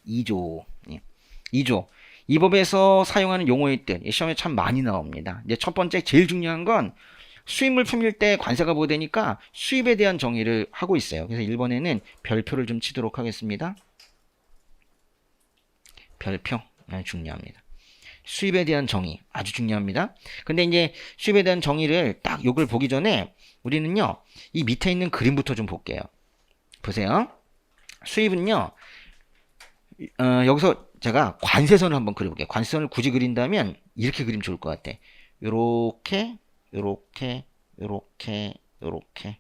2조. 예. 2조. 이 법에서 사용하는 용어의 뜻, 시험에 참 많이 나옵니다. 이제 첫 번째 제일 중요한 건 수입물 품일 때 관세가 부과되니까 수입에 대한 정의를 하고 있어요. 그래서 1번에는 별표를 좀 치도록 하겠습니다. 별표. 중요합니다. 수입에 대한 정의 아주 중요합니다. 근데 이제 수입에 대한 정의를 딱 요걸 보기 전에 우리는요, 이 밑에 있는 그림부터 좀 볼게요. 보세요. 수입은요, 여기서 제가 관세선을 한번 그려볼게요. 관세선을 굳이 그린다면 이렇게 그리면 좋을 것 같아. 요렇게, 요렇게, 요렇게, 요렇게,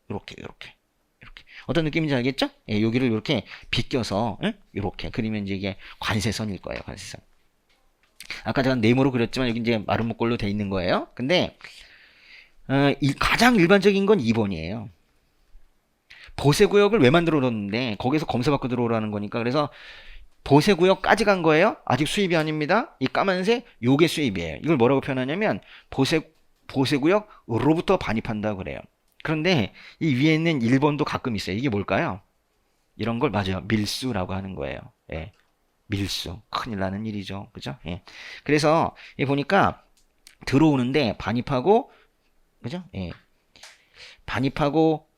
요렇게, 요렇게, 이렇게. 어떤 느낌인지 알겠죠? 예, 여기를 이렇게 비껴서 요렇게 그리면 이제 이게 관세선일 거예요. 관세선. 아까 제가 네모로 그렸지만 여기 이제 마른 목골로 돼 있는 거예요. 근데 가장 일반적인 건 2번이에요. 보세구역을 왜 만들어 놨는데 거기서 검사받고 들어오라는 거니까. 그래서 보세구역까지 간 거예요. 아직 수입이 아닙니다. 이 까만색 요게 수입이에요. 이걸 뭐라고 표현하냐면 보세구역으로부터 반입한다고 그래요. 그런데 이 위에 있는 1번도 가끔 있어요. 이게 뭘까요? 이런 걸 맞아요. 밀수라고 하는 거예요. 예. 밀수. 큰일 나는 일이죠. 그죠? 예. 그래서 보니까 들어오는데 반입하고, 그죠? 예.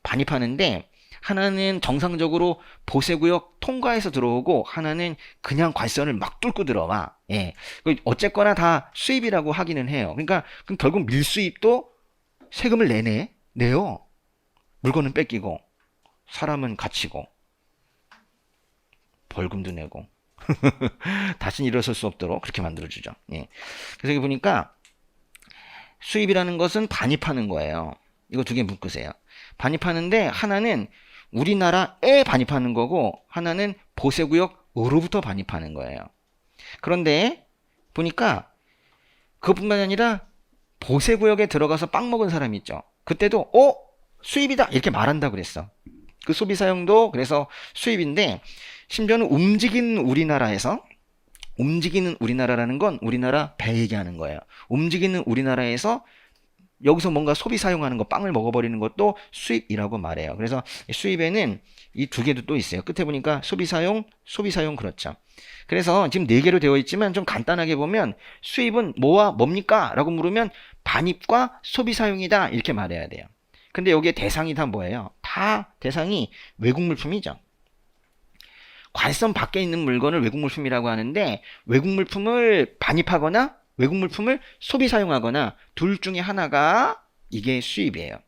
반입하는데 하나는 정상적으로 보세구역 통과해서 들어오고 하나는 그냥 관세선을 막 뚫고 들어와. 예. 어쨌거나 다 수입이라고 하기는 해요. 그러니까 그럼 결국 밀수입도 세금을 내요. 물건은 뺏기고 사람은 갇히고 벌금도 내고 다시는 일어설 수 없도록 그렇게 만들어주죠. 예. 그래서 여기 보니까 수입이라는 것은 반입하는 거예요. 이거 두 개 묶으세요. 반입하는데 하나는 우리나라에 반입하는 거고 하나는 보세구역으로부터 반입하는 거예요. 그런데 보니까 그것뿐만 아니라 보세구역에 들어가서 빵 먹은 사람 있죠. 그때도 수입이다 이렇게 말한다 그랬어. 그 소비사용도 그래서 수입인데 심지어는 움직이는 우리나라라는 건 우리나라 배 얘기하는 거예요. 움직이는 우리나라에서 여기서 뭔가 소비 사용하는 거, 빵을 먹어버리는 것도 수입이라고 말해요. 그래서 수입에는 이 두 개도 또 있어요. 끝에 보니까 소비 사용 그렇죠. 그래서 지금 네 개로 되어 있지만 좀 간단하게 보면 수입은 뭐와 뭡니까? 라고 물으면 반입과 소비 사용이다 이렇게 말해야 돼요. 근데 여기에 대상이 다 뭐예요? 다 대상이 외국 물품이죠. 관세선 밖에 있는 물건을 외국 물품이라고 하는데 외국 물품을 반입하거나 외국 물품을 소비 사용하거나 둘 중에 하나가 이게 수입이에요.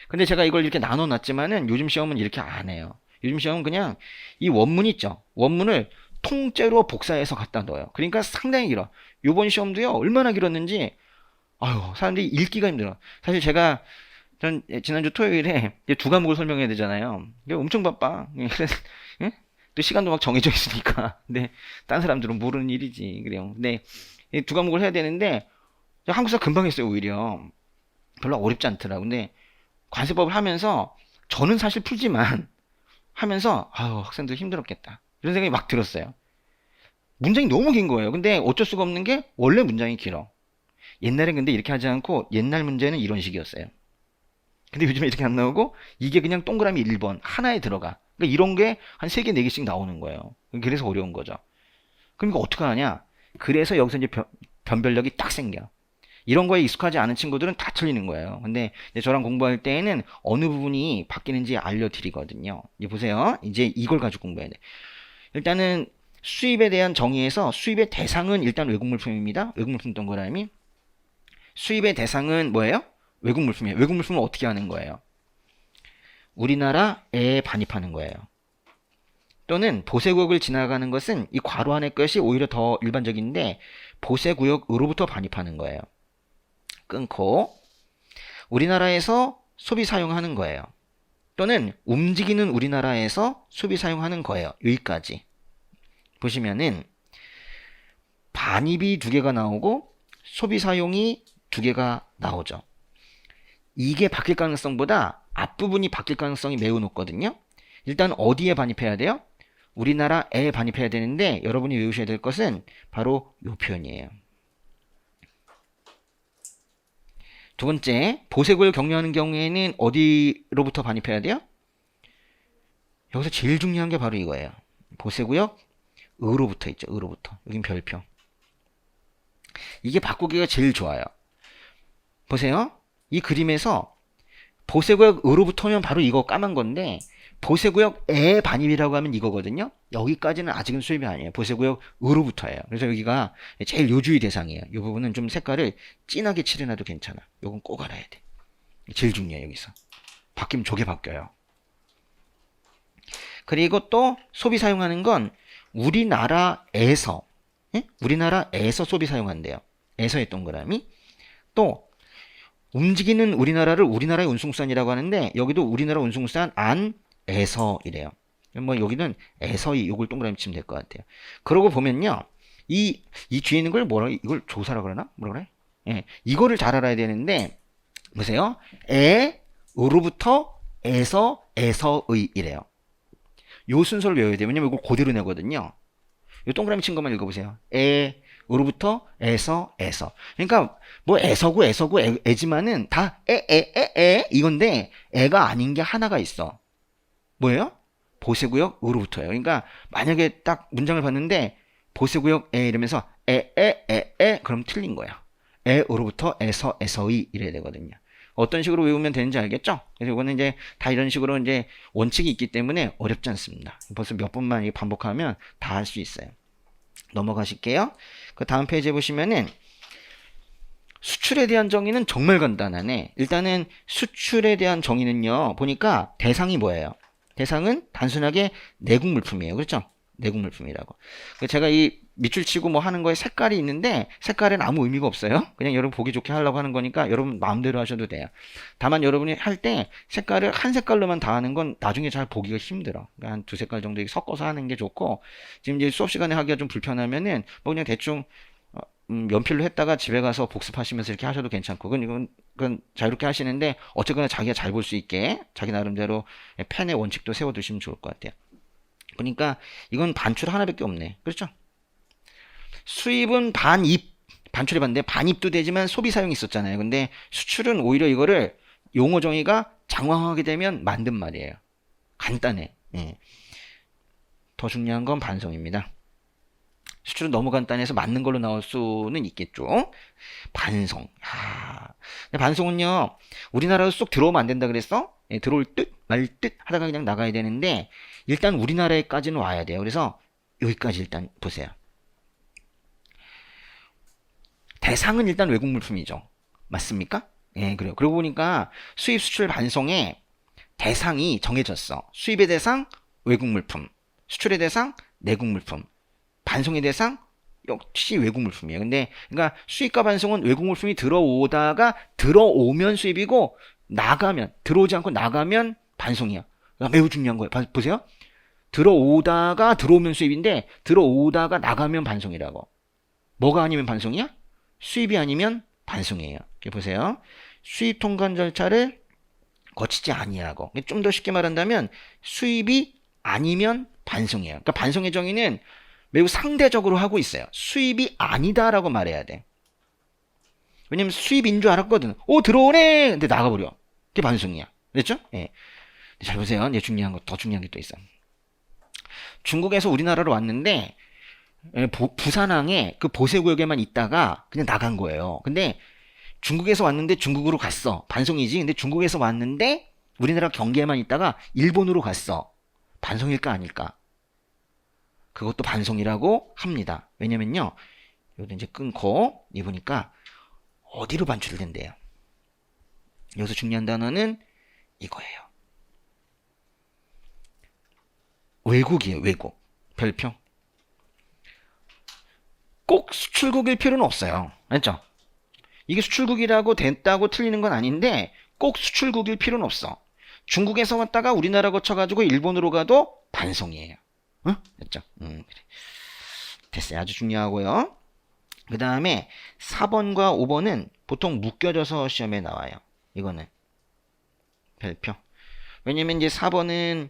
근데 제가 이걸 이렇게 나눠 놨지만은 요즘 시험은 이렇게 안 해요. 요즘 시험은 그냥 이 원문 있죠. 원문을 통째로 복사해서 갖다 넣어요. 그러니까 상당히 길어. 요번 시험도요. 얼마나 길었는지 사람들이 읽기가 힘들어. 사실 전 지난주 토요일에 이제 두 과목을 설명해야 되잖아요. 엄청 바빠. 그래서 또 시간도 막 정해져 있으니까. 근데 딴 사람들은 모르는 일이지. 그래요. 근데 두 과목을 해야 되는데 한국사 금방 했어요. 오히려 별로 어렵지 않더라고. 근데 관세법을 하면서 저는 사실 풀지만 하면서 학생들 힘들었겠다 이런 생각이 막 들었어요. 문장이 너무 긴 거예요. 근데 어쩔 수가 없는 게 원래 문장이 길어. 옛날엔 근데 이렇게 하지 않고 옛날 문제는 이런 식이었어요. 근데 요즘에 이렇게 안 나오고 이게 그냥 동그라미 1번 하나에 들어가. 그러니까 이런 게 한 3개, 4개씩 나오는 거예요. 그래서 어려운 거죠. 그러니까 어떡하냐. 그래서 여기서 이제 변별력이 딱 생겨. 이런 거에 익숙하지 않은 친구들은 다 틀리는 거예요. 근데 저랑 공부할 때에는 어느 부분이 바뀌는지 알려드리거든요. 이제 보세요. 이제 이걸 가지고 공부해야 돼. 일단은 수입에 대한 정의에서 수입의 대상은 일단 외국 물품입니다. 외국 물품 동그라미. 수입의 대상은 뭐예요? 외국 물품이에요. 외국 물품은 어떻게 하는 거예요? 우리나라에 반입하는 거예요. 또는 보세구역을 지나가는 것은 이 괄호 안의 것이 오히려 더 일반적인데 보세구역으로부터 반입하는 거예요. 끊고 우리나라에서 소비 사용하는 거예요. 또는 움직이는 우리나라에서 소비 사용하는 거예요. 여기까지 보시면은 반입이 두 개가 나오고 소비 사용이 두 개가 나오죠. 이게 바뀔 가능성보다 앞부분이 바뀔 가능성이 매우 높거든요. 일단 어디에 반입해야 돼요? 우리나라에 반입해야 되는데 여러분이 외우셔야 될 것은 바로 이 표현이에요. 두 번째, 보세구역을 경유하는 경우에는 어디로부터 반입해야 돼요? 여기서 제일 중요한 게 바로 이거예요. 보세구역 으로부터 있죠. 으로부터. 여긴 별표. 이게 바꾸기가 제일 좋아요. 보세요. 이 그림에서 보세구역 으로부터면 바로 이거 까만 건데 보세구역 에 반입이라고 하면 이거거든요. 여기까지는 아직은 수입이 아니에요. 보세구역 으로부터예요. 그래서 여기가 제일 요주의 대상이에요. 이 부분은 좀 색깔을 진하게 칠해놔도 괜찮아. 요건 꼭 알아야 돼. 제일 중요해 여기서. 바뀌면 저게 바뀌어요. 그리고 또 소비 사용하는 건 우리나라에서 우리나라에서 소비 사용한대요. 에서의 동그라미. 또 움직이는 우리나라를 우리나라의 운송수단이라고 하는데 여기도 우리나라 운송수단 안에서 이래요. 뭐 여기는 에서 이걸 동그라미 치면 될 것 같아요. 그러고 보면요. 이 뒤에 있는 걸 뭐라 이걸 조사라 그러나? 뭐라 그래? 예. 이거를 잘 알아야 되는데 보세요. 으로부터 에서의 이래요. 요 순서를 외워야 돼요. 왜냐면 이거 그대로 내거든요. 요 동그라미 친 것만 읽어보세요. 으로부터 에서. 그러니까 뭐 에서고 에지만은 다 이건데 에가 아닌 게 하나가 있어. 뭐예요? 보세구역 으로부터예요. 그러니까 만약에 딱 문장을 봤는데 보세구역 에 이러면서 그럼 틀린 거야. 으로부터 에서의 이래야 되거든요. 어떤 식으로 외우면 되는지 알겠죠? 그래서 이거는 이제 다 이런 식으로 이제 원칙이 있기 때문에 어렵지 않습니다. 벌써 몇 번만 반복하면 다 할 수 있어요. 넘어가실게요. 그 다음 페이지에 보시면은 수출에 대한 정의는 정말 간단하네. 일단은 수출에 대한 정의는요. 보니까 대상이 뭐예요? 대상은 단순하게 내국 물품이에요. 그렇죠? 내국 물품이라고. 제가 이 밑줄 치고 뭐 하는 거에 색깔이 있는데 색깔은 아무 의미가 없어요. 그냥 여러분 보기 좋게 하려고 하는 거니까 여러분 마음대로 하셔도 돼요. 다만 여러분이 할 때 색깔을 한 색깔로만 다 하는 건 나중에 잘 보기가 힘들어. 그러니까 한 두세 깔 정도 섞어서 하는 게 좋고 지금 이제 수업 시간에 하기가 좀 불편하면은 뭐 그냥 대충 연필로 했다가 집에 가서 복습하시면서 이렇게 하셔도 괜찮고 그건 자유롭게 하시는데 어쨌거나 자기가 잘 볼 수 있게 자기 나름대로 펜의 원칙도 세워두시면 좋을 것 같아요. 그러니까 이건 반출 하나밖에 없네. 그렇죠? 수입은 반출해 봤는데 반입도 되지만 소비 사용이 있었잖아요. 근데 수출은 오히려 이거를 용어 정의가 장황하게 되면 만든 말이에요. 간단해. 예. 더 중요한 건 반송입니다. 수출은 너무 간단해서 맞는 걸로 나올 수는 있겠죠. 반송. 근데 반송은요, 우리나라로 쏙 들어오면 안 된다 그랬어? 예, 들어올 듯, 말 듯 하다가 그냥 나가야 되는데, 일단 우리나라에까지는 와야 돼요. 그래서 여기까지 일단 보세요. 대상은 일단 외국 물품이죠. 맞습니까? 예, 그래요. 그러고 보니까 수입 수출 반송에 대상이 정해졌어. 수입의 대상, 외국 물품. 수출의 대상, 내국 물품. 반송의 대상 역시 외국 물품이에요. 근데 그러니까 수입과 반송은 외국 물품이 들어오면 수입이고 나가면 들어오지 않고 나가면 반송이야. 그러니까 매우 중요한 거예요. 보세요. 들어오면 수입인데 들어오다가 나가면 반송이라고. 뭐가 아니면 반송이야? 수입이 아니면 반송이에요. 이렇게 보세요. 수입 통관 절차를 거치지 아니하고. 좀 더 쉽게 말한다면 수입이 아니면 반송이에요. 그러니까 반송의 정의는 매우 상대적으로 하고 있어요. 수입이 아니다라고 말해야 돼. 왜냐면 수입인 줄 알았거든. 들어오네! 근데 나가버려. 그게 반송이야. 그랬죠? 예. 잘 보세요. 이제 더 중요한 게 또 있어. 중국에서 우리나라로 왔는데, 부산항에 그 보세구역에만 있다가 그냥 나간 거예요. 근데 중국에서 왔는데 중국으로 갔어. 반송이지. 근데 중국에서 왔는데 우리나라 경계에만 있다가 일본으로 갔어. 반송일까 아닐까? 그것도 반송이라고 합니다. 왜냐면요. 여기도 이제 끊고 보니까 어디로 반출된대요. 여기서 중요한 단어는 이거예요. 외국이에요. 외국. 별표. 꼭 수출국일 필요는 없어요. 알죠? 이게 수출국이라고 됐다고 틀리는 건 아닌데 꼭 수출국일 필요는 없어. 중국에서 왔다가 우리나라 거쳐가지고 일본으로 가도 반송이에요. 됐죠? 그래. 됐어요. 아주 중요하고요. 그 다음에 4번과 5번은 보통 묶여져서 시험에 나와요. 이거는 별표. 왜냐면 이제 4번은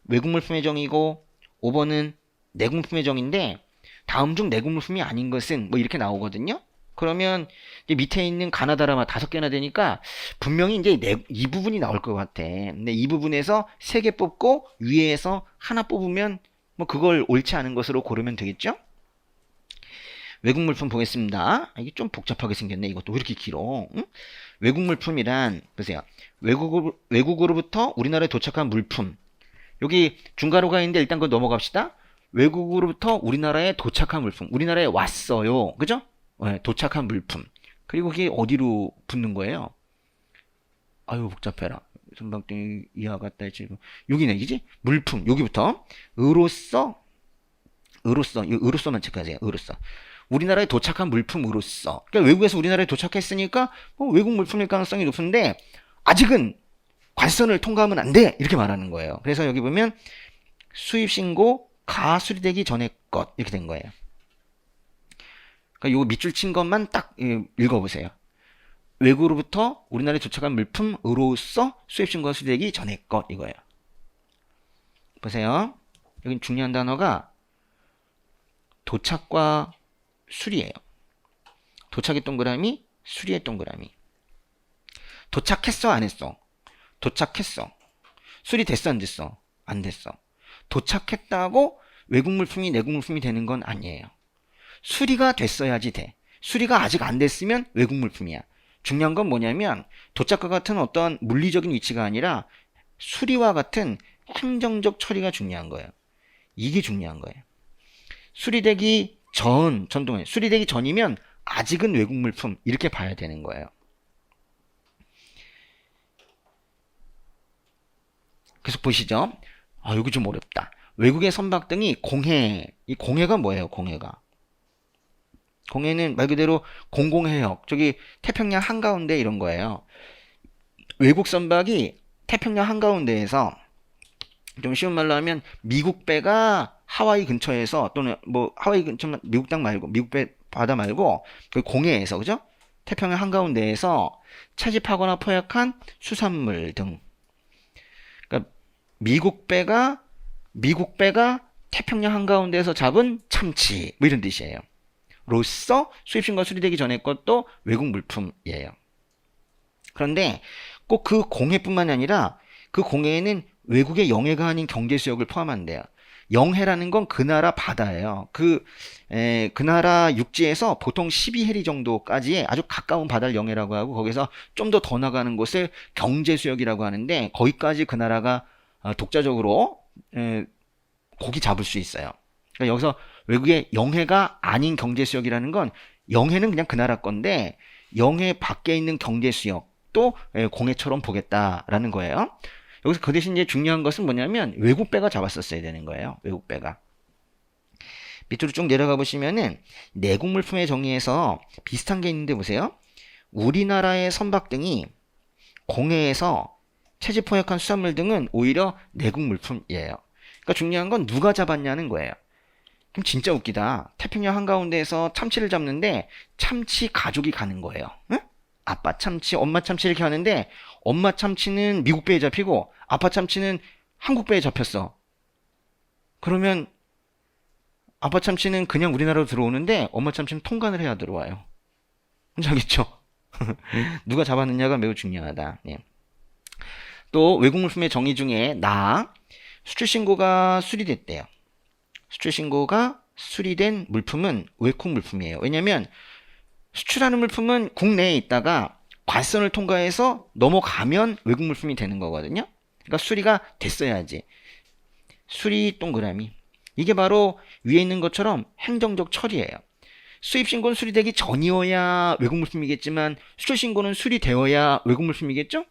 외국 물품의 정의고 5번은 내국 물품의 정의인데 다음 중 내국 물품이 아닌 것은 뭐 이렇게 나오거든요. 그러면 이제 밑에 있는 가나다라만 5개나 되니까 분명히 이제 이 부분이 나올 것 같아. 근데 이 부분에서 3개 뽑고 위에서 하나 뽑으면 뭐 그걸 옳지 않은 것으로 고르면 되겠죠? 외국 물품 보겠습니다. 이게 좀 복잡하게 생겼네. 이것도 왜 이렇게 길어? 응? 외국 물품이란 보세요. 외국으로부터 우리나라에 도착한 물품. 여기 중괄호가 있는데 일단 그거 넘어갑시다. 외국으로부터 우리나라에 도착한 물품. 우리나라에 왔어요. 그죠? 네, 도착한 물품. 그리고 그게 어디로 붙는 거예요? 아유 복잡해라. 선박등이 이하 같다 했지. 여기네, 이지? 물품. 여기부터 으로서만 체크하세요. 으로서. 우리나라에 도착한 물품으로서. 그러니까 외국에서 우리나라에 도착했으니까 외국 물품일 가능성이 높은데 아직은 관선을 통과하면 안 돼. 이렇게 말하는 거예요. 그래서 여기 보면 수입신고 가 수리되기 전에 것 이렇게 된 거예요. 그러니까 요 밑줄 친 것만 딱 읽어보세요. 외국으로부터 우리나라에 도착한 물품으로서 수입신고가 수리되기 전에 것 이거예요. 보세요. 여기 중요한 단어가 도착과 수리예요. 도착의 동그라미, 수리의 동그라미. 도착했어, 안 했어? 도착했어. 수리됐어, 안 됐어? 안 됐어. 도착했다고 외국 물품이 내국 물품이 되는 건 아니에요. 수리가 됐어야지 돼. 수리가 아직 안 됐으면 외국 물품이야. 중요한 건 뭐냐면 도착과 같은 어떤 물리적인 위치가 아니라 수리와 같은 행정적 처리가 중요한 거예요. 이게 중요한 거예요. 수리되기 전동에 수리되기 전이면 아직은 외국 물품 이렇게 봐야 되는 거예요. 계속 보시죠. 여기 좀 어렵다. 외국의 선박등이 공해. 이 공해가 뭐예요? 공해가. 공해는 말 그대로 공공해역. 저기 태평양 한가운데 이런 거예요. 외국 선박이 태평양 한가운데에서 좀 쉬운 말로 하면 미국 배가 하와이 근처에서 또는 뭐 하와이 근처 미국 땅 말고 미국 배 바다 말고 그 공해에서 그죠? 태평양 한가운데에서 채집하거나 포획한 수산물 등. 그러니까 미국 배가 태평양 한가운데에서 잡은 참치 뭐 이런 뜻이에요. 로서 수입신고 수리되기 전에 것도 외국 물품이에요. 그런데 꼭 그 공해뿐만 아니라 그 공해에는 외국의 영해가 아닌 경제수역을 포함한대요. 영해라는 건 그 나라 바다예요. 그 나라 육지에서 보통 12해리 정도까지의 아주 가까운 바다를 영해라고 하고 거기서 좀 더 나가는 곳을 경제수역이라고 하는데 거기까지 그 나라가 독자적으로 고기 잡을 수 있어요. 그러니까 여기서 외국의 영해가 아닌 경제수역이라는 건 영해는 그냥 그 나라 건데 영해 밖에 있는 경제수역도 공해처럼 보겠다라는 거예요. 여기서 그 대신 이제 중요한 것은 뭐냐면 외국 배가 잡았었어야 되는 거예요. 외국 배가. 밑으로 쭉 내려가 보시면은 내국 물품의 정의에서 비슷한 게 있는데 보세요. 우리나라의 선박 등이 공해에서 채집 포획한 수산물 등은 오히려 내국 물품이에요. 그러니까 중요한 건 누가 잡았냐는 거예요. 그럼 진짜 웃기다. 태평양 한가운데에서 참치를 잡는데 참치 가족이 가는 거예요. 응? 아빠 참치, 엄마 참치 이렇게 하는데 엄마 참치는 미국 배에 잡히고 아빠 참치는 한국 배에 잡혔어. 그러면 아빠 참치는 그냥 우리나라로 들어오는데 엄마 참치는 통관을 해야 들어와요. 뭔지 알겠죠? 누가 잡았느냐가 매우 중요하다. 예. 또 외국 물품의 정의 중에 수출신고가 수리됐대요. 수출신고가 수리된 물품은 외국 물품이에요. 왜냐면 수출하는 물품은 국내에 있다가 관선을 통과해서 넘어가면 외국 물품이 되는 거거든요. 그러니까 수리가 됐어야지. 수리 동그라미. 이게 바로 위에 있는 것처럼 행정적 처리예요. 수입신고는 수리되기 전이어야 외국 물품이겠지만 수출신고는 수리되어야 외국 물품이겠죠?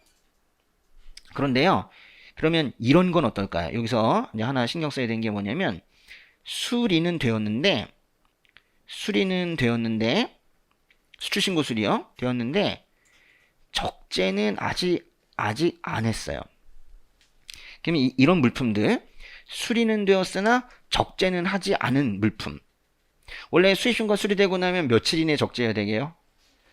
그런데요. 그러면 이런 건 어떨까요? 여기서 이제 하나 신경 써야 되는 게 뭐냐면 수리는 되었는데 수출신고 수리요? 되었는데 적재는 아직 안 했어요. 그러면 이런 물품들 수리는 되었으나 적재는 하지 않은 물품. 원래 수입신고 수리되고 나면 며칠 이내에 적재해야 되게요?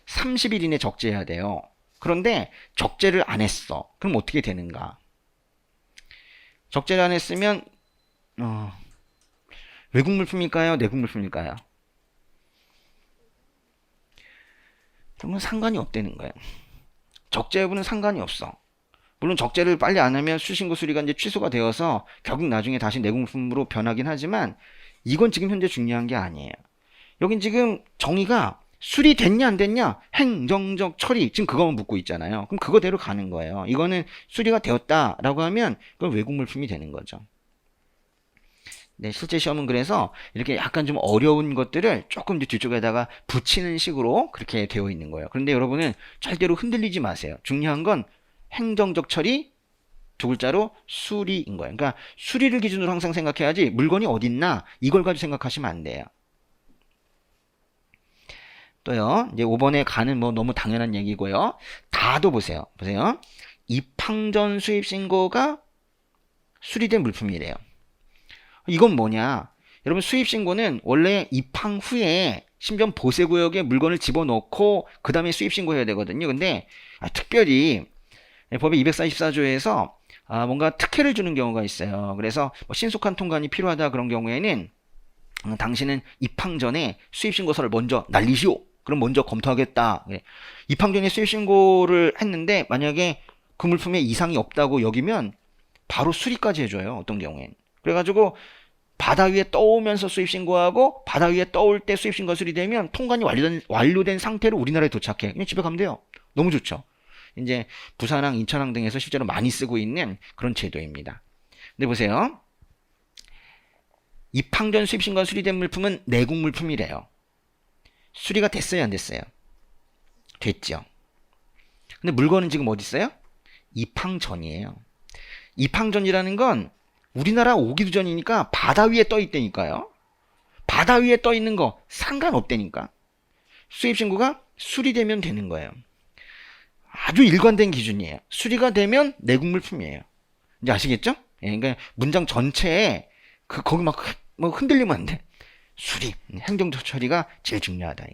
30일 이내에 적재해야 돼요. 그런데 적재를 안 했어. 그럼 어떻게 되는가? 적재를 안 했으면 외국 물품일까요? 내국 물품일까요? 그러면 상관이 없다는 거예요. 적재 여부는 상관이 없어. 물론 적재를 빨리 안 하면 수신고 수리가 이제 취소가 되어서 결국 나중에 다시 내공물품으로 변하긴 하지만 이건 지금 현재 중요한 게 아니에요. 여긴 지금 정의가 수리됐냐 안 됐냐 행정적 처리 지금 그거만 묻고 있잖아요. 그럼 그거대로 가는 거예요. 이거는 수리가 되었다라고 하면 그건 외국물품이 되는 거죠. 네, 실제 시험은 그래서 이렇게 약간 좀 어려운 것들을 조금 이제 뒤쪽에다가 붙이는 식으로 그렇게 되어 있는 거예요. 그런데 여러분은 절대로 흔들리지 마세요. 중요한 건 행정적 처리 두 글자로 수리인 거예요. 그러니까 수리를 기준으로 항상 생각해야지 물건이 어딨나 이걸 가지고 생각하시면 안 돼요. 또요, 이제 5번에 가는 뭐 너무 당연한 얘기고요. 다도 보세요. 보세요. 입항 전 수입 신고가 수리된 물품이래요. 이건 뭐냐? 여러분 수입 신고는 원래 입항 후에 신변 보세 구역에 물건을 집어넣고 그 다음에 수입 신고해야 되거든요. 근데 특별히 법의 244조에서 뭔가 특혜를 주는 경우가 있어요. 그래서 뭐 신속한 통관이 필요하다 그런 경우에는 당신은 입항 전에 수입 신고서를 먼저 날리시오. 그럼 먼저 검토하겠다. 입항 전에 수입 신고를 했는데 만약에 그 물품에 이상이 없다고 여기면 바로 수리까지 해줘요. 어떤 경우엔. 그래가지고 바다 위에 떠오면서 수입 신고하고 바다 위에 떠올 때 수입 신고 수리되면 통관이 완료된 상태로 우리나라에 도착해. 그냥 집에 가면 돼요. 너무 좋죠. 이제 부산항, 인천항 등에서 실제로 많이 쓰고 있는 그런 제도입니다. 근데 보세요. 입항 전 수입 신고가 수리된 물품은 내국 물품이래요. 수리가 됐어요, 안 됐어요? 됐죠. 근데 물건은 지금 어디 있어요? 입항 전이에요. 입항 전이라는 건 우리나라 오기도 전이니까 바다 위에 떠 있다니까요. 바다 위에 떠 있는 거 상관없다니까. 수입 신고가 수리되면 되는 거예요. 아주 일관된 기준이에요. 수리가 되면 내국 물품이에요. 이제 아시겠죠? 예, 그러니까 문장 전체에 거기 막 뭐 흔들리면 안 돼. 수리, 행정적 처리가 제일 중요하다.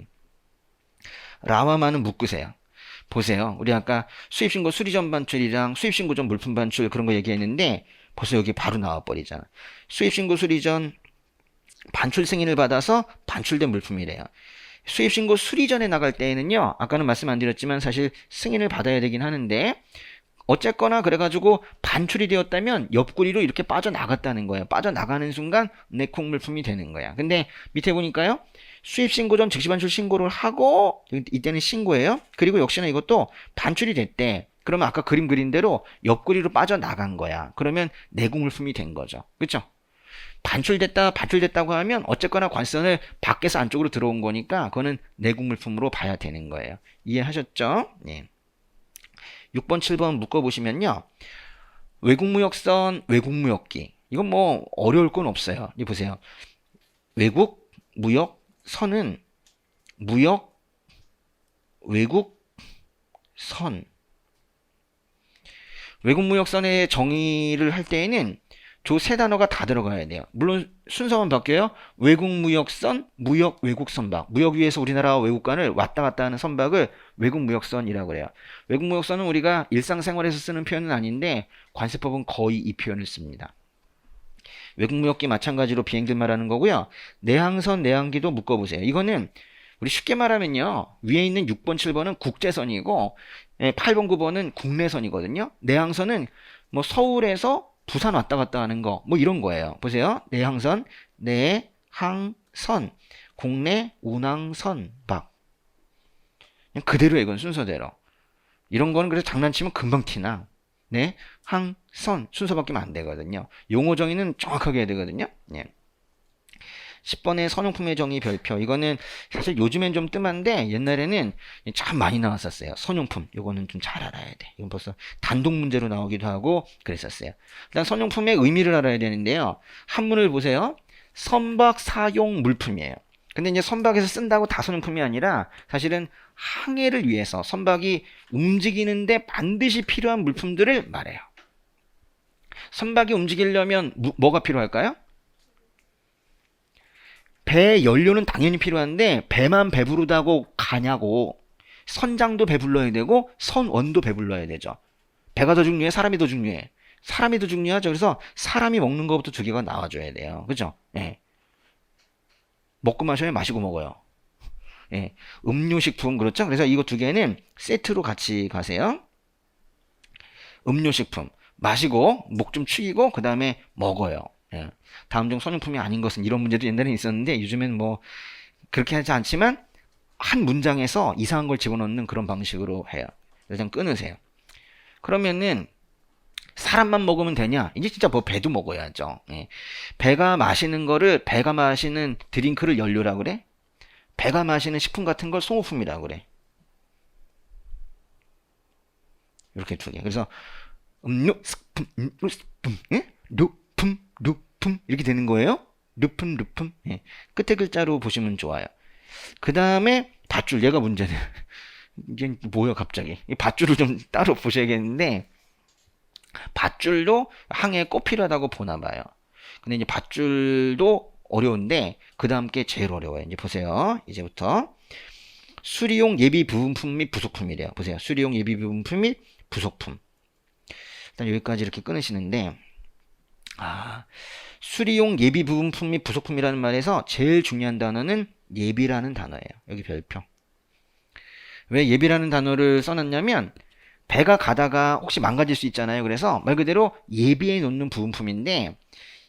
라마만은 묶으세요. 보세요. 우리 아까 수입신고 수리 전 반출이랑 수입신고 전 물품 반출 그런 거 얘기했는데 벌써 여기 바로 나와버리잖아. 수입신고 수리 전 반출 승인을 받아서 반출된 물품이래요. 수입신고 수리 전에 나갈 때에는요. 아까는 말씀 안 드렸지만 사실 승인을 받아야 되긴 하는데 어쨌거나 그래가지고 반출이 되었다면 옆구리로 이렇게 빠져나갔다는 거예요. 빠져나가는 순간 내콩 물품이 되는 거야. 근데 밑에 보니까요. 수입 신고 전 즉시 반출 신고를 하고 이때는 신고예요. 그리고 역시나 이것도 반출이 됐대. 그러면 아까 그림 그린 대로 옆구리로 빠져나간 거야. 그러면 내국 물품이 된 거죠. 그렇죠? 반출됐다고 하면 어쨌거나 관선을 밖에서 안쪽으로 들어온 거니까 그거는 내국 물품으로 봐야 되는 거예요. 이해하셨죠? 네. 6번, 7번 묶어보시면요. 외국무역선, 외국무역기. 이건 뭐 어려울 건 없어요. 이 보세요. 외국, 무역, 선은 무역, 외국, 선. 외국무역선의 정의를 할 때에는 저 세 단어가 다 들어가야 돼요. 물론 순서만 바뀌어요. 외국무역선, 무역, 외국선박. 무역 위에서 우리나라와 외국 간을 왔다 갔다 하는 선박을 외국무역선이라고 그래요. 외국무역선은 우리가 일상생활에서 쓰는 표현은 아닌데 관세법은 거의 이 표현을 씁니다. 외국무역기 마찬가지로 비행들 말하는 거고요. 내항선, 내항기도 묶어보세요. 이거는 우리 쉽게 말하면요. 위에 있는 6번, 7번은 국제선이고 8번, 9번은 국내선이거든요. 내항선은 뭐 서울에서 부산 왔다 갔다 하는 거, 뭐 이런 거예요. 보세요. 내항선, 내항선, 국내 운항선, 박. 그냥 그대로 이건 순서대로. 이런 거는 그래서 장난치면 금방 티나. 네, 항선 순서 바뀌면 안 되거든요. 용어 정의는 정확하게 해야 되거든요. 예. 10번의 선용품의 정의 별표. 이거는 사실 요즘엔 좀 뜸한데 옛날에는 참 많이 나왔었어요. 선용품. 이거는 좀 잘 알아야 돼. 이건 벌써 단독 문제로 나오기도 하고 그랬었어요. 일단 선용품의 의미를 알아야 되는데요. 한문을 보세요. 선박 사용 물품이에요. 근데 이제 선박에서 쓴다고 다 선용품이 아니라 사실은 항해를 위해서 선박이 움직이는데 반드시 필요한 물품들을 말해요. 선박이 움직이려면 뭐가 필요할까요? 배 연료는 당연히 필요한데 배만 배부르다고 가냐고. 선장도 배불러야 되고 선원도 배불러야 되죠. 배가 더 중요해? 사람이 더 중요해? 사람이 더 중요하죠. 그래서 사람이 먹는 것부터 두 개가 나와줘야 돼요. 그죠? 예. 먹고 마셔야 마시고 먹어요. 예. 음료식품 그렇죠? 그래서 이거 두 개는 세트로 같이 가세요. 음료식품 마시고 목 좀 축이고 그 다음에 먹어요. 예. 다음 중 선용품이 아닌 것은 이런 문제도 옛날에 있었는데 요즘엔 뭐 그렇게 하지 않지만 한 문장에서 이상한 걸 집어넣는 그런 방식으로 해요. 그래서 끊으세요. 그러면은 사람만 먹으면 되냐? 이제 진짜 뭐 배도 먹어야죠. 예. 배가 마시는 드링크를 연료라 그래? 배가 마시는 식품 같은 걸 소모품이라 그래. 이렇게 두 개. 그래서 음료, 스품, 예? 루품 이렇게 되는 거예요. 루품. 예. 끝에 글자로 보시면 좋아요. 그 다음에 밧줄, 얘가 문제네. 이게 뭐야 갑자기? 이 밧줄을 좀 따로 보셔야겠는데 밧줄도 항해에 꼭 필요하다고 보나 봐요. 근데 이제 밧줄도 어려운데 그 다음 게 제일 어려워요. 이제 보세요. 이제부터 수리용 예비 부품품 및 부속품이래요. 보세요. 수리용 예비 부품품 및 부속품. 일단 여기까지 이렇게 끊으시는데 수리용 예비 부품품 및 부속품이라는 말에서 제일 중요한 단어는 예비라는 단어예요. 여기 별표. 왜 예비라는 단어를 써놨냐면 배가 가다가 혹시 망가질 수 있잖아요. 그래서 말 그대로 예비해 놓는 부품인데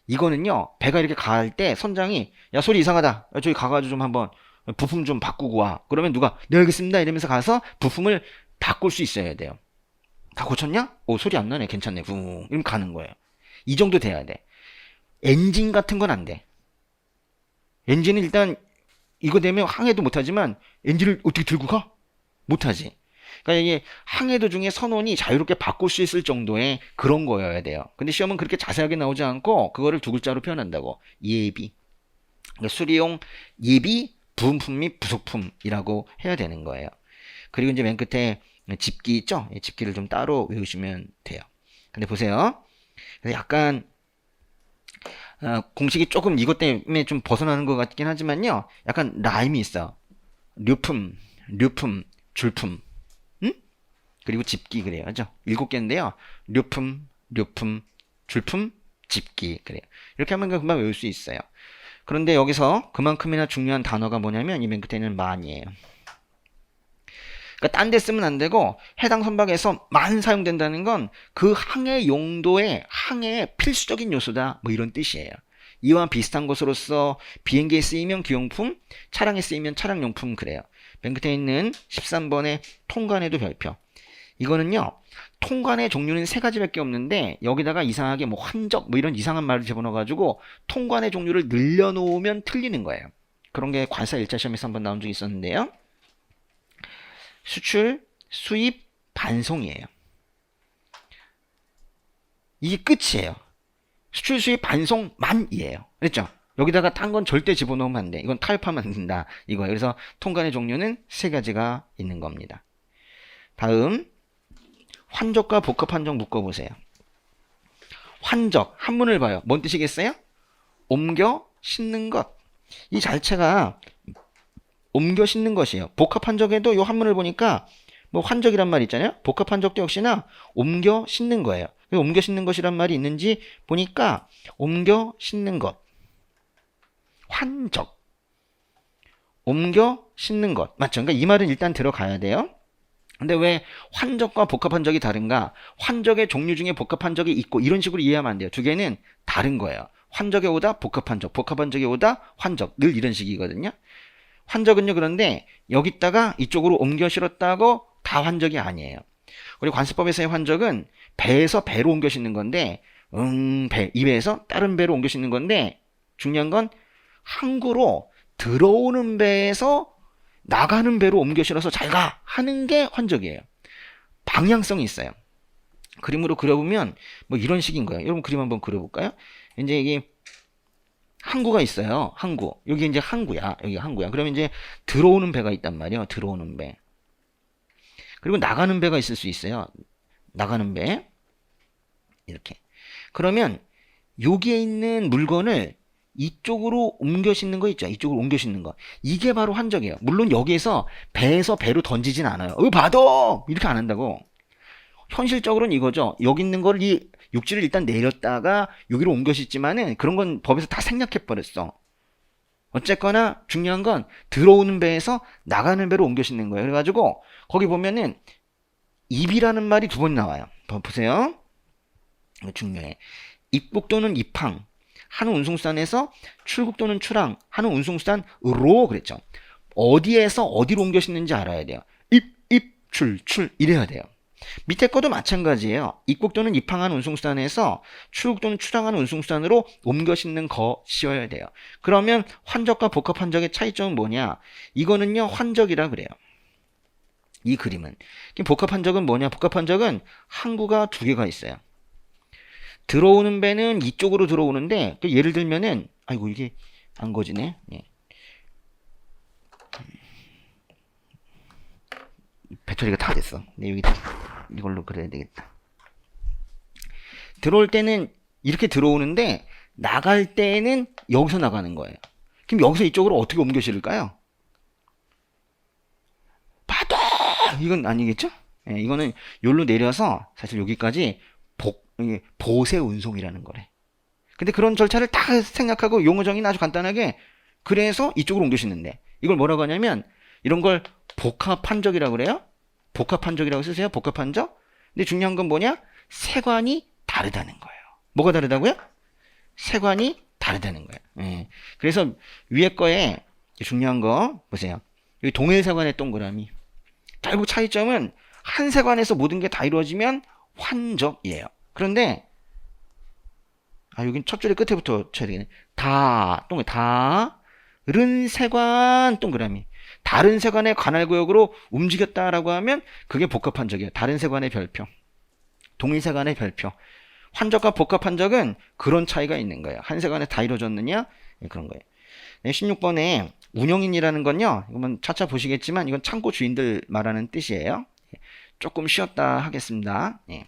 이거는요. 배가 이렇게 갈 때 선장이 야 소리 이상하다. 야, 저기 가가지고 좀 한번 부품 좀 바꾸고 와. 그러면 누가 네 알겠습니다 이러면서 가서 부품을 바꿀 수 있어야 돼요. 다 고쳤냐? 오 소리 안 나네. 괜찮네. 붕 이러면 가는 거예요. 이 정도 돼야 돼. 엔진 같은 건 안 돼. 엔진은 일단 이거 되면 항해도 못하지만 엔진을 어떻게 들고 가? 못하지. 그러니까 이게 항해 도중에 선원이 자유롭게 바꿀 수 있을 정도의 그런 거여야 돼요. 근데 시험은 그렇게 자세하게 나오지 않고 그거를 두 글자로 표현한다고. 예비. 그러니까 수리용 예비 부품품 및 부속품이라고 해야 되는 거예요. 그리고 이제 맨 끝에 집기 있죠? 집기를 좀 따로 외우시면 돼요. 근데 보세요. 약간 공식이 조금 이것 때문에 좀 벗어나는 것 같긴 하지만요. 약간 라임이 있어. 류품, 줄품. 그리고 집기 그래요. 그죠? 7개인데요. 류품, 줄품, 집기 그래요. 이렇게 하면 금방 외울 수 있어요. 그런데 여기서 그만큼이나 중요한 단어가 뭐냐면 이 맨 끝에는 만이에요. 그러니까 딴 데 쓰면 안 되고 해당 선박에서만 사용된다는 건 그 항해 용도의 항해의 필수적인 요소다. 뭐 이런 뜻이에요. 이와 비슷한 것으로서 비행기에 쓰이면 기용품, 차량에 쓰이면 차량용품 그래요. 맨 끝에 있는 13번의 통관에도 별표. 이거는요. 통관의 종류는 3가지밖에 없는데 여기다가 이상하게 뭐 환적 뭐 이런 이상한 말을 집어넣어가지고 통관의 종류를 늘려놓으면 틀리는 거예요. 그런 게 관사 1차 시험에서 한번 나온 적이 있었는데요. 수출, 수입, 반송이에요. 이게 끝이에요. 수출, 수입, 반송만이에요. 그랬죠? 여기다가 딴 건 절대 집어넣으면 안 돼. 이건 타협하면 안 된다. 이거예요. 그래서 통관의 종류는 3가지가 있는 겁니다. 다음 환적과 복합환적 묶어보세요. 환적, 한문을 봐요. 뭔 뜻이겠어요? 옮겨 싣는 것. 이 자체가 옮겨 싣는 것이에요. 복합환적에도 이 한문을 보니까 뭐 환적이란 말 있잖아요. 복합환적도 역시나 옮겨 싣는 거예요. 옮겨 싣는 것이란 말이 있는지 보니까 옮겨 싣는 것. 환적. 옮겨 싣는 것. 맞죠? 그러니까 이 말은 일단 들어가야 돼요. 근데 왜 환적과 복합환적이 다른가? 환적의 종류 중에 복합환적이 있고 이런 식으로 이해하면 안 돼요. 두 개는 다른 거예요. 환적에 오다 복합환적, 복합환적에 오다 환적. 늘 이런 식이거든요. 환적은요 그런데 여기다가 이쪽으로 옮겨 실었다고 다 환적이 아니에요. 우리 관습법에서의 환적은 배에서 배로 옮겨 싣는 건데 이 배에서 다른 배로 옮겨 싣는 건데 중요한 건 항구로 들어오는 배에서 나가는 배로 옮겨 실어서 잘 가 하는 게 환적이에요. 방향성이 있어요. 그림으로 그려보면 뭐 이런 식인 거예요. 여러분 그림 한번 그려볼까요? 이제 이게 항구가 있어요. 항구. 여기 이제 항구야. 여기 항구야. 그러면 이제 들어오는 배가 있단 말이에요. 들어오는 배. 그리고 나가는 배가 있을 수 있어요. 나가는 배. 이렇게. 그러면 여기에 있는 물건을 이쪽으로 옮겨 싣는 거 있죠. 이쪽으로 옮겨 싣는 거. 이게 바로 환적이에요. 물론 여기에서 배에서 배로 던지진 않아요. 받아! 이렇게 안 한다고. 현실적으로는 이거죠. 여기 있는 거를 이 육지를 일단 내렸다가 여기로 옮겨 싣지만은 그런 건 법에서 다 생략해 버렸어. 어쨌거나 중요한 건 들어오는 배에서 나가는 배로 옮겨 싣는 거예요. 그래가지고 거기 보면은 입이라는 말이 2번 나와요. 보세요. 이거 중요해. 입국 또는 입항 하는 운송수단에서 출국 또는 출항 하는 운송수단으로 그랬죠. 어디에서 어디로 옮겨 싣는지 알아야 돼요. 출 이래야 돼요. 밑에 거도 마찬가지예요. 입국 또는 입항하는 운송수단에서 출국 또는 출항하는 운송수단으로 옮겨 싣는 것이어야 돼요. 그러면 환적과 복합 환적의 차이점은 뭐냐? 이거는요, 환적이라 그래요. 이 그림은. 복합 환적은 뭐냐? 복합 환적은 항구가 두 개가 있어요. 들어오는 배는 이쪽으로 들어오는데, 예를 들면은, 아이고, 이게 안 거지네. 예. 배터리가 다 됐어. 네, 여기 이걸로 그래야 되겠다. 들어올 때는 이렇게 들어오는데 나갈 때는 여기서 나가는 거예요. 그럼 여기서 이쪽으로 어떻게 옮겨 실을까요? 봐도 이건 아니겠죠? 예, 이거는 여기로 내려서 사실 여기까지 보세 운송이라는 거래. 근데 그런 절차를 다 생각하고 용어 정의는 아주 간단하게 그래서 이쪽으로 옮겨 싣는데 이걸 뭐라고 하냐면 이런 걸 복합 환적이라고 그래요. 복합 환적이라고 쓰세요. 복합 환적. 근데 중요한 건 뭐냐? 세관이 다르다는 거예요. 뭐가 다르다고요? 세관이 다르다는 거예요. 예. 그래서 위에 거에 중요한 거 보세요. 여기 동일세관의 동그라미. 결국 차이점은 한 세관에서 모든 게 다 이루어지면 환적이에요. 그런데 여긴 첫 줄의 끝에부터 쳐야 되겠네. 다른 세관 동그라미. 다른 세관의 관할 구역으로 움직였다라고 하면 그게 복합 환적이에요. 다른 세관의 별표. 동일 세관의 별표. 환적과 복합 환적은 그런 차이가 있는 거예요. 한 세관에 다 이루어졌느냐? 그런 거예요. 16번에 운영인이라는 건요. 이건 차차 보시겠지만 이건 창고 주인들 말하는 뜻이에요. 조금 쉬었다 하겠습니다. 예.